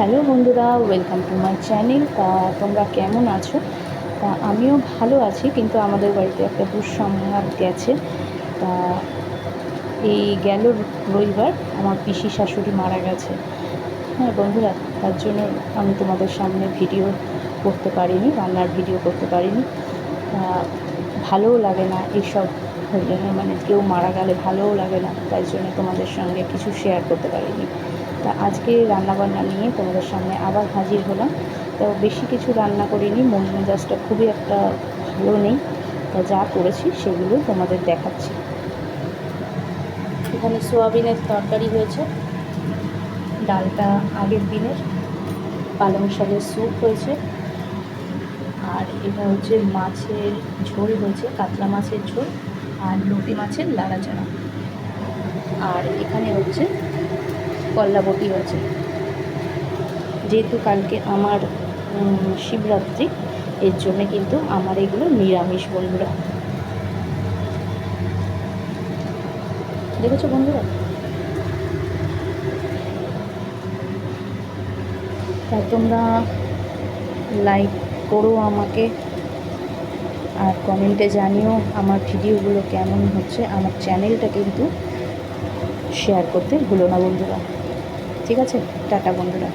Hello বন্ধুরা, welcome to my channel. তা তোমরা কেমন আছো? তা আমিও ভালো আছি, কিন্তু আমাদের বাড়িতে একটা দুঃসংবাদ গেছে। তা এই গেল রবিবার আমার পিসি শাশুড়ি মারা গেছে। হ্যাঁ বন্ধুরা, তার জন্য আমি তোমাদের সামনে ভিডিও করতে পারিনি, রান্নার ভিডিও করতে পারিনি। তা ভালোও লাগে না এইসব হলে, মানে কেউ মারা গেলে ভালোও লাগে না, তাই জন্য তোমাদের সঙ্গে কিছু শেয়ার করতে পারিনি। তা আজকে রান্নাবান্না নিয়ে তোমাদের সামনে আবার হাজির হলাম। তো বেশি কিছু রান্না করিনি, মন মেজাজটা খুবই একটা ভালো নেই। তা যা করেছি সেগুলো তোমাদের দেখাচ্ছি। এখানে সোয়াবিনের তরকারি হয়েছে, ডালটা আগের দিনের, পালং শাকের স্যুপ হয়েছে, আর এটা হচ্ছে মাছের ঝোল হয়েছে, কাতলা মাছের ঝোল আর লতি মাছের লাড়াচাড়া, আর এখানে হচ্ছে কল্লাবটি হয়েছে। যেহেতু কালকে আমার শিবরাত্রি, এর জন্যে কিন্তু আমার এগুলো নিরামিষ বন্ধুরা। দেখেছো বন্ধুরা? তা তোমরা লাইক করো আমাকে, আর কমেন্টে জানিও আমার ভিডিওগুলো কেমন হচ্ছে। আমার চ্যানেলটা কিন্তু শেয়ার করতে ভুলো না বন্ধুরা। ঠিক আছে, টাটা বন্ধুরা।